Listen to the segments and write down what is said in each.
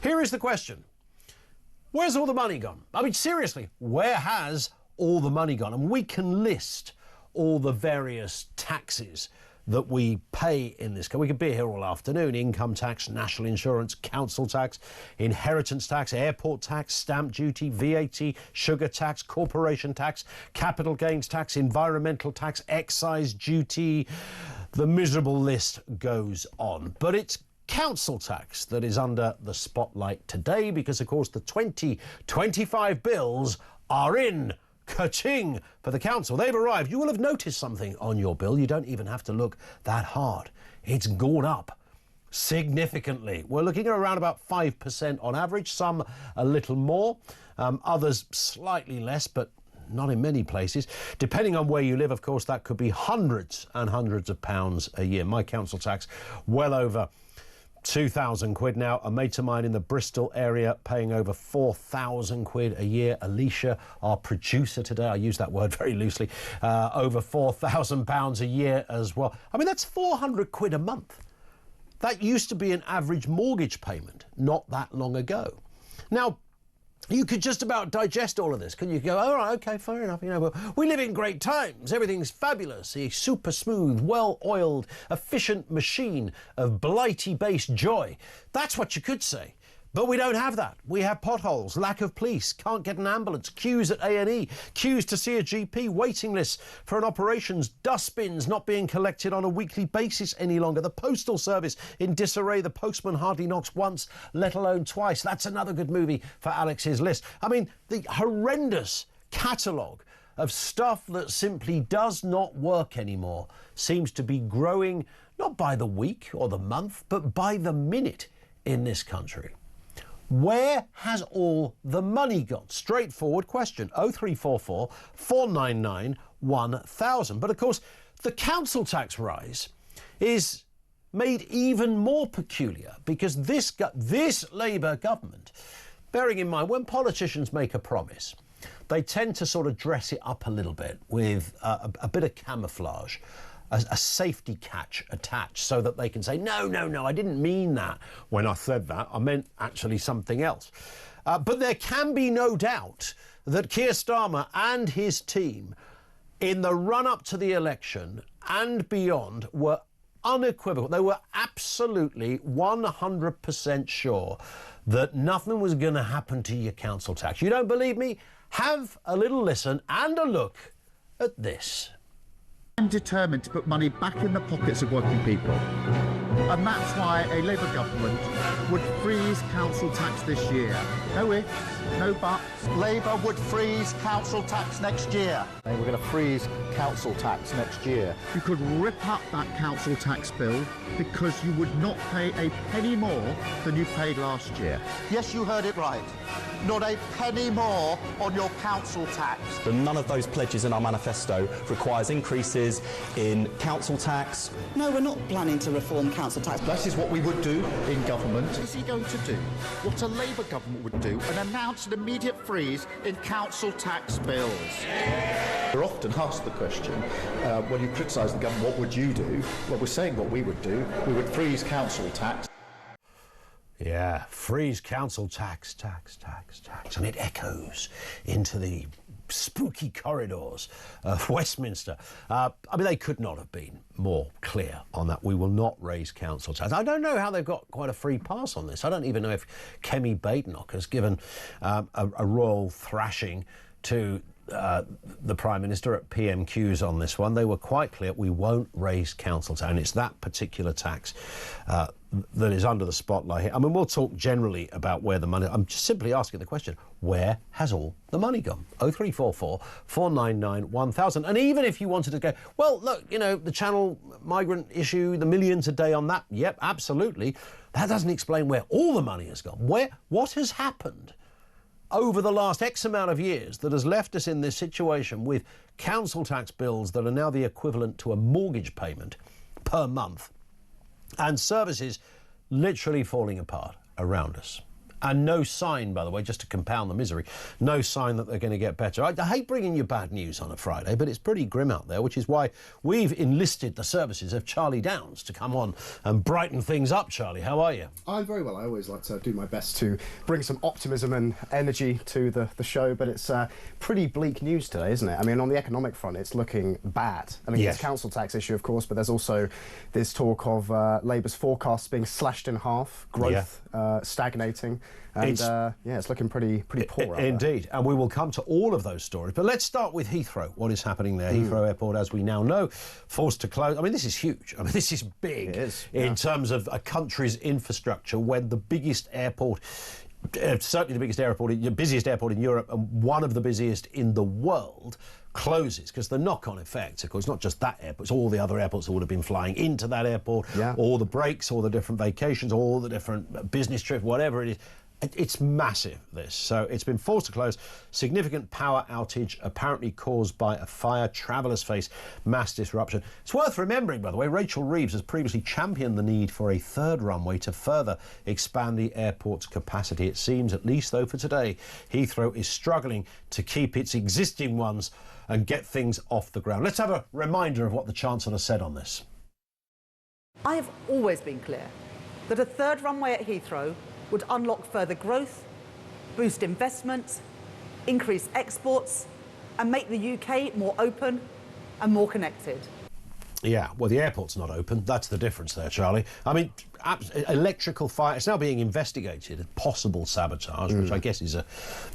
Here is the question. Where's all the money gone? I mean, seriously, where has all the money gone? And we can list all the various taxes that we pay in this country. We could be here all afternoon. Income tax, national insurance, council tax, inheritance tax, airport tax, stamp duty, VAT, sugar tax, corporation tax, capital gains tax, environmental tax, excise duty. The miserable list goes on. But it's council tax that is under the spotlight today because, of course, the 2025 bills are in. Ka-ching for the council. They've arrived. You will have noticed something on your bill. You don't even have to look that hard. It's gone up significantly. We're looking at around about 5% on average, some a little more, others slightly less, but not in many places. Depending on where you live, of course, that could be hundreds and hundreds of pounds a year. My council tax, well over 2,000 quid now. A mate of mine in the Bristol area paying over 4,000 quid a year. Alicia, our producer today, I use that word very loosely, over £4,000 a year as well. I mean, that's 400 quid a month. That used to be an average mortgage payment not that long ago. Now, you could just about digest all of this. Can you go, all right, okay, fair enough. You know, but we live in great times. Everything's fabulous. A super smooth, well-oiled, efficient machine of blighty-based joy. That's what you could say. But we don't have that. We have potholes, lack of police, can't get an ambulance, queues at A&E, queues to see a GP, waiting lists for an operations, dustbins not being collected on a weekly basis any longer, the postal service in disarray, the postman hardly knocks once, let alone twice. That's another good movie for Alex's list. I mean, the horrendous catalogue of stuff that simply does not work anymore seems to be growing not by the week or the month, but by the minute in this country. Where has all the money gone? Straightforward question. 0344 499 1000. But of course, the council tax rise is made even more peculiar because this Labour government, bearing in mind when politicians make a promise, they tend to sort of dress it up a little bit with a bit of camouflage. A safety catch attached so that they can say, no, I didn't mean that when I said that. I meant actually something else. But there can be no doubt that Keir Starmer and his team in the run-up to the election and beyond were unequivocal. They were absolutely 100% sure that nothing was going to happen to your council tax. You don't believe me? Have a little listen and a look at this. I'm determined to put money back in the pockets of working people. And that's why a Labour government would freeze council tax this year. No ifs, no buts. Labour would freeze council tax next year. We're going to freeze council tax next year. You could rip up that council tax bill because you would not pay a penny more than you paid last year. Yes, you heard it right. Not a penny more on your council tax. None of those pledges in our manifesto requires increases in council tax. No, we're not planning to reform council tax. That is what we would do in government. What is he going to do? What a Labour government would do and announce an immediate freeze in council tax bills. We're often asked the question, when you criticise the government, what would you do? Well, we're saying what we would do. We would freeze council tax. Yeah, freeze council tax. And it echoes into the spooky corridors of Westminster. I mean, they could not have been more clear on that. We will not raise council tax. I don't know how they've got quite a free pass on this. I don't even know if Kemi Badenoch has given a royal thrashing to the Prime Minister at PMQs on this one. They were quite clear, we won't raise council tax, and it's that particular tax that is under the spotlight here. I mean, we'll talk generally about where the money... I'm just simply asking the question, where has all the money gone? 0344 499 1000. And even if you wanted to go, well, look, you know, the Channel migrant issue, the millions a day on that, yep, absolutely. That doesn't explain where all the money has gone. What has happened over the last X amount of years that has left us in this situation with council tax bills that are now the equivalent to a mortgage payment per month and services literally falling apart around us? And no sign, by the way, just to compound the misery, no sign that they're going to get better. I hate bringing you bad news on a Friday, but it's pretty grim out there, which is why we've enlisted the services of Charlie Downs to come on and brighten things up. Charlie, how are you? I'm very well. I always like to do my best to bring some optimism and energy to the show, but it's pretty bleak news today, isn't it? I mean, on the economic front, it's looking bad. I mean, Yes. it's council tax issue, of course, but there's also this talk of Labour's forecasts being slashed in half, growth stagnating, and it's looking pretty poor. Indeed, and we will come to all of those stories. But let's start with Heathrow. What is happening there? Heathrow Airport, as we now know, forced to close. I mean, this is huge. I mean, this is big in terms of a country's infrastructure when the biggest airport, certainly the biggest airport, the busiest airport in Europe and one of the busiest in the world, closes, because the knock-on effects, of course, not just that airport, it's all the other airports that would have been flying into that airport, all the breaks, all the different vacations, all the different business trips, whatever it is. It's massive, this. So it's been forced to close. Significant power outage apparently caused by a fire. Travellers face mass disruption. It's worth remembering, by the way, Rachel Reeves has previously championed the need for a third runway to further expand the airport's capacity. It seems, at least though for today, Heathrow is struggling to keep its existing ones and get things off the ground. Let's have a reminder of what the Chancellor said on this. I have always been clear that a third runway at Heathrow would unlock further growth, boost investment, increase exports, and make the UK more open and more connected. Yeah, well, the airport's not open. That's the difference there, Charlie. I mean, electrical fire, it's now being investigated, possible sabotage, which I guess is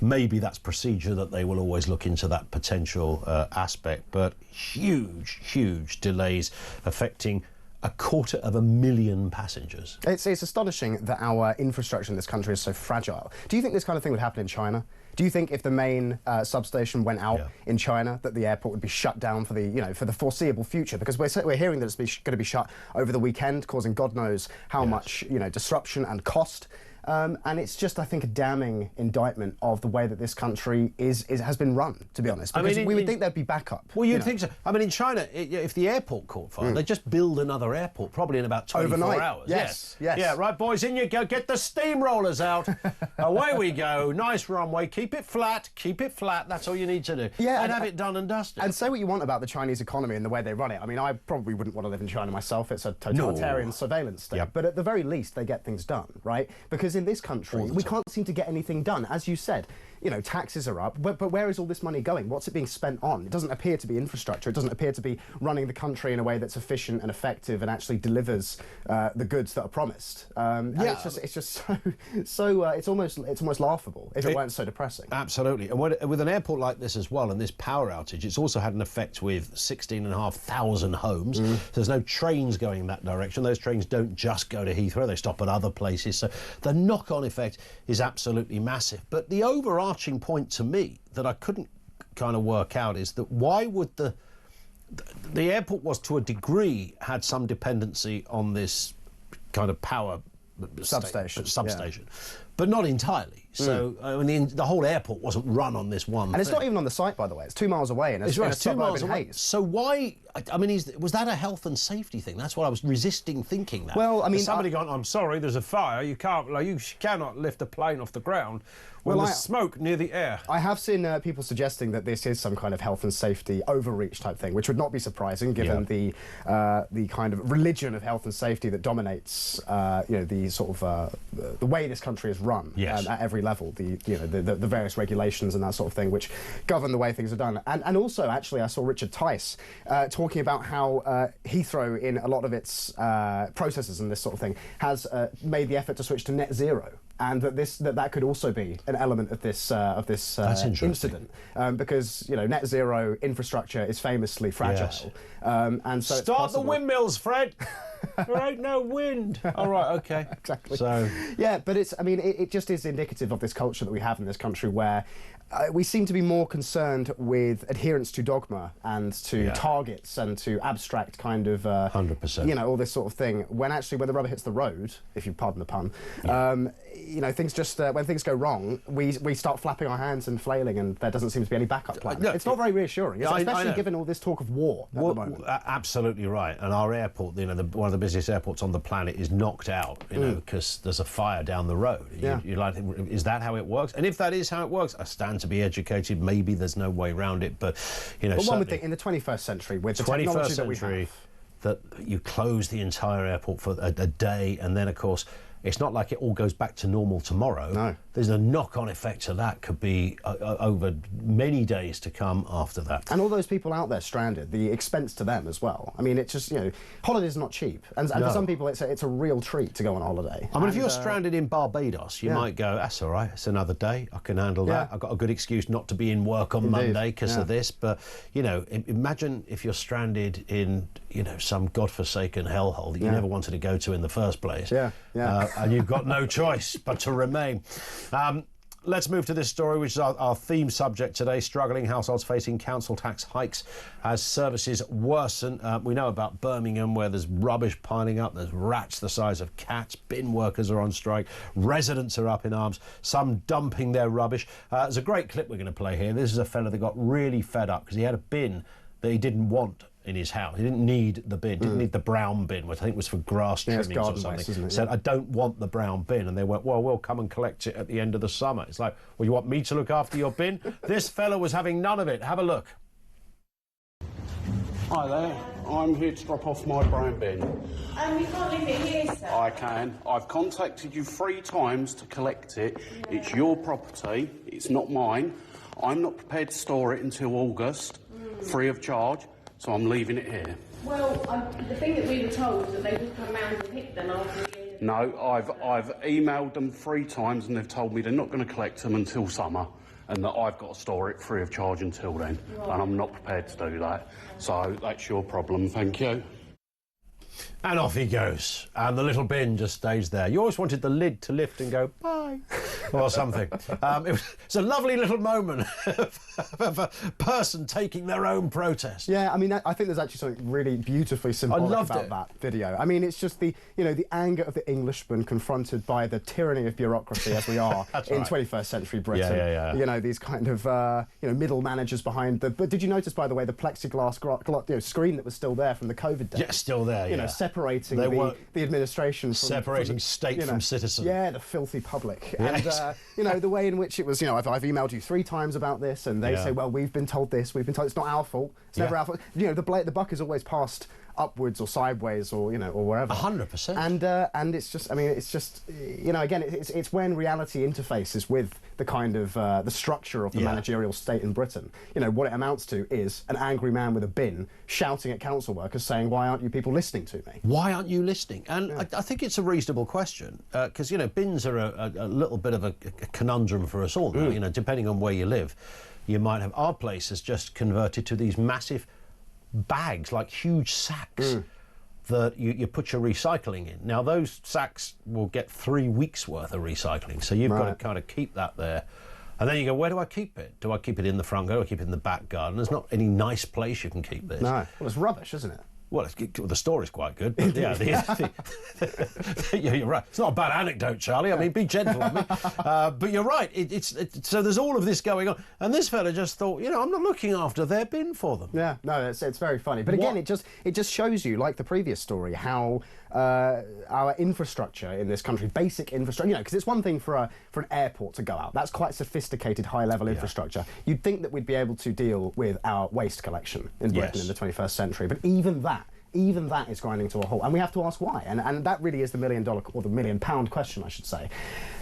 maybe that's procedure that they will always look into that potential aspect, but huge delays affecting 250,000 passengers. It's astonishing that our infrastructure in this country is so fragile. Do you think this kind of thing would happen in China? Do you think if the main substation went out in China, that the airport would be shut down for the foreseeable future? Because we're hearing that it's going to be shut over the weekend, causing God knows how much disruption and cost. And it's just, I think, a damning indictment of the way that this country has been run, to be honest. Because we would think there'd be backup. Well, you'd think so. I mean, in China, if the airport caught fire, they'd just build another airport, probably in about 24 Overnight. hours. Yes. Yeah, right, boys, in you go. Get the steamrollers out. Away we go. Nice runway. Keep it flat. That's all you need to do. Yeah, and have it done and dusted. And say what you want about the Chinese economy and the way they run it. I mean, I probably wouldn't want to live in China myself. It's a totalitarian surveillance state. But at the very least, they get things done, right? Because in this country, we can't seem to get anything done. As you said, taxes are up, but where is all this money going? What's it being spent on? It doesn't appear to be infrastructure. It doesn't appear to be running the country in a way that's efficient and effective and actually delivers the goods that are promised. And it's just so it's almost laughable if it weren't so depressing. Absolutely. And with an airport like this as well, and this power outage, it's also had an effect with 16,500 homes. There's no trains going in that direction. Those trains don't just go to Heathrow. They stop at other places. So the knock-on effect is absolutely massive. But the overarching point to me that I couldn't kind of work out is that why would the airport was to a degree had some dependency on this kind of power substation, but not entirely. So I mean, the whole airport wasn't run on this one. And it's not even on the site, by the way. It's 2 miles away, and it's 2 miles away. Hayes. So why? I mean, was that a health and safety thing? That's what I was resisting thinking. That. Well, I mean, somebody going, "I'm sorry, there's a fire. You cannot lift a plane off the ground when there's smoke near the air." I have seen people suggesting that this is some kind of health and safety overreach type thing, which would not be surprising given the kind of religion of health and safety that dominates, the sort of the way this country is run at every level. The various regulations and that sort of thing, which govern the way things are done. And also, actually, I saw Richard Tice talking about how Heathrow, in a lot of its processes and this sort of thing, has made the effort to switch to net zero. And that could also be an element of this incident, because net zero infrastructure is famously fragile, and so start the windmills, Fred. There ain't no wind. All right, okay, exactly. So but it just is indicative of this culture that we have in this country, where we seem to be more concerned with adherence to dogma and to targets and to abstract kind of 100%. All this sort of thing. When the rubber hits the road, if you pardon the pun, things just when things go wrong, we start flapping our hands and flailing, and there doesn't seem to be any backup plan. It's not very reassuring, especially given all this talk of war at the moment. Absolutely right. And our airport, one of the busiest airports on the planet is knocked out, you know, because there's a fire down the road. Yeah. You're like, is that how it works? And if that is how it works, I stand to be educated. Maybe there's no way around it, but, you know, But one would think in the 21st century, with the technology that we have, that you close the entire airport for a day, and then, of course, it's not like it all goes back to normal tomorrow. No. There's a knock-on effect to that, could be over many days to come after that. And all those people out there stranded, the expense to them as well. I mean, it's just, you know, holiday's not cheap. And for some people, it's a real treat to go on holiday. I mean, if you're stranded in Barbados, you might go, that's all right, it's another day, I can handle that. I've got a good excuse not to be in work on Monday because of this. But, you know, imagine if you're stranded in, you know, some godforsaken hellhole that you never wanted to go to in the first place. And you've got no choice but to remain. Let's move to this story, which is our theme subject today: struggling households facing council tax hikes as services worsen. We know about Birmingham, where there's rubbish piling up, there's rats the size of cats, bin workers are on strike, residents are up in arms, some dumping their rubbish. There's a great clip we're going to play here. This is a fella that got really fed up because he had a bin that he didn't want in his house. He didn't need the bin, didn't need the brown bin, which I think was for grass trimmings or something. Waste, isn't it? Said, I don't want the brown bin. And they went, well, we'll come and collect it at the end of the summer. It's like, well, you want me to look after your bin? This fella was having none of it. Have a look. Hi there, I'm here to drop off my brown bin. You can't leave it here, sir. I can. I've contacted you 3 times to collect it. It's your property, it's not mine. I'm not prepared to store it until August, free of charge. So I'm leaving it here. Well, the thing that we were told that they would come round and pick them after the end of No, I've emailed them 3 times and they've told me they're not going to collect them until summer and that I've got to store it free of charge until then. Right. And I'm not prepared to do that. So that's your problem, thank you. And off he goes. And the little bin just stays there. You always wanted the lid to lift and go, bye, or something. It's a lovely little moment of a person taking their own protest. Yeah, I mean, I think there's actually something really beautifully symbolic about that video. I mean, it's just the anger of the Englishman confronted by the tyranny of bureaucracy as we are in 21st century Britain. Yeah. You know, these kind of, middle managers behind the... But did you notice, by the way, the plexiglass screen that was still there from the COVID days? Yeah, still there, You know, separating the administration from... Separating state from citizen. Yeah, the filthy public. Yes. And, the way in which it was, I've emailed you 3 times about this, and they say, well, we've been told this, we've been told it's not our fault. It's never our fault. The buck is always passed upwards or sideways or, or wherever. 100%. And it's just, again, it's when reality interfaces with the kind of, the structure of the managerial state in Britain. What it amounts to is an angry man with a bin shouting at council workers saying, why aren't you people listening to me? Why aren't you listening? And I think it's a reasonable question, because, bins are a little bit of a conundrum for us all now. Depending on where you live. You might have... Our place has just converted to these massive bags, like huge sacks, that you put your recycling in. Now, those sacks will get 3 weeks' worth of recycling, so you've got to kind of keep that there. And then you go, where do I keep it? Do I keep it in the front garden? Do I keep it in the back garden? There's not any nice place you can keep this. No. Well, it's rubbish, isn't it? Well, the story's quite good, but yeah, you're right. It's not a bad anecdote, Charlie. I mean, be gentle on me. But you're right. So there's all of this going on, and this fella just thought, I'm not looking after their bin for them. Yeah, no, it's very funny. But again, it just shows you, like the previous story, how our infrastructure in this country, basic infrastructure, because it's one thing for an airport to go out. That's quite sophisticated, high-level infrastructure. You'd think that we'd be able to deal with our waste collection in Britain in the 21st century, but even that is grinding to a halt, and we have to ask why. And that really is the $1 million or the £1 million question, I should say,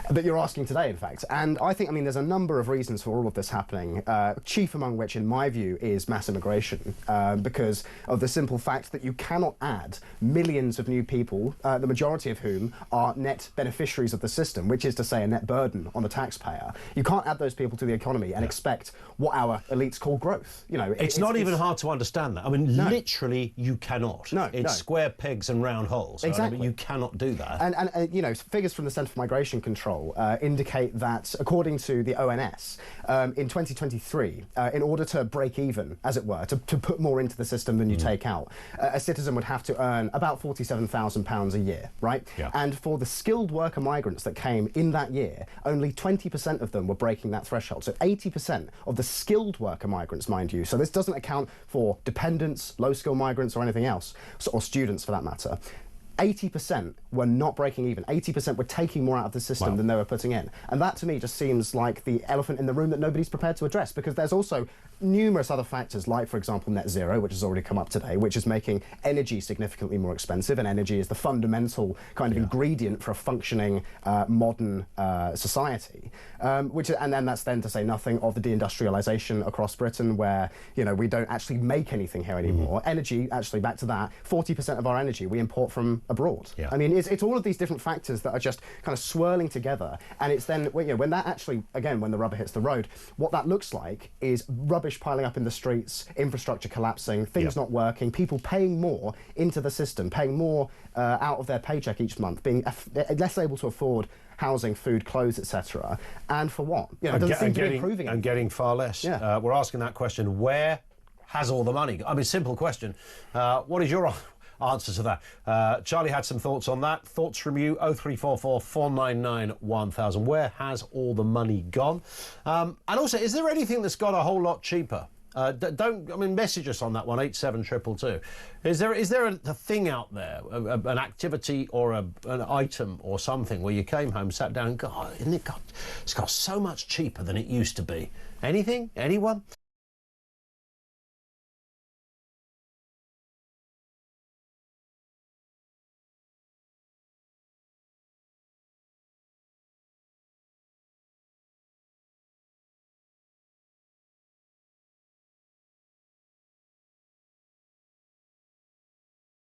that you're asking today, in fact. And I think, there's a number of reasons for all of this happening, chief among which, in my view, is mass immigration, because of the simple fact that you cannot add millions of new people, the majority of whom are net beneficiaries of the system, which is to say a net burden on the taxpayer. You can't add those people to the economy and expect what our elites call growth. It's not even hard to understand that. Literally, you cannot. It's square pegs and round holes. Exactly. You cannot do that. And figures from the Centre for Migration Control indicate that, according to the ONS, in 2023, in order to break even, as it were, to put more into the system than you take out, a citizen would have to earn about £47,000 a year, right? Yeah. And for the skilled worker migrants that came in that year, only 20% of them were breaking that threshold. So 80% of the skilled worker migrants, mind you. So this doesn't account for dependents, low-skill migrants or anything else, or students for that matter. 80% were not breaking even. 80% were taking more out of the system than they were putting in. And that to me just seems like the elephant in the room that nobody's prepared to address, because there's also numerous other factors, like, for example, net zero, which has already come up today, which is making energy significantly more expensive, and energy is the fundamental kind of ingredient for a functioning modern society. And then that's then to say nothing of the deindustrialisation across Britain, where, you know, we don't actually make anything here anymore. Energy, actually, back to that, 40% of our energy we import from abroad. I mean, it's all of these different factors that are just kind of swirling together, and it's then, you know, when that actually, again, when the rubber hits the road, what that looks like is rubbish piling up in the streets, infrastructure collapsing, things not working, people paying more into the system, paying more out of their paycheck each month, being less able to afford housing, food, clothes, etc. And for what? You know, it doesn't seem to be improving. And getting far less. We're asking that question: where has all the money gone? I mean, simple question. What is your answer to that? Charlie had some thoughts on that. Thoughts from you? 0344 499 1000. Where has all the money gone? And also, is there anything that's got a whole lot cheaper? Message us on that one, 87222. Is there a thing out there, an activity or an item or something where you came home, sat down and go, oh, it's got so much cheaper than it used to be? Anything? Anyone?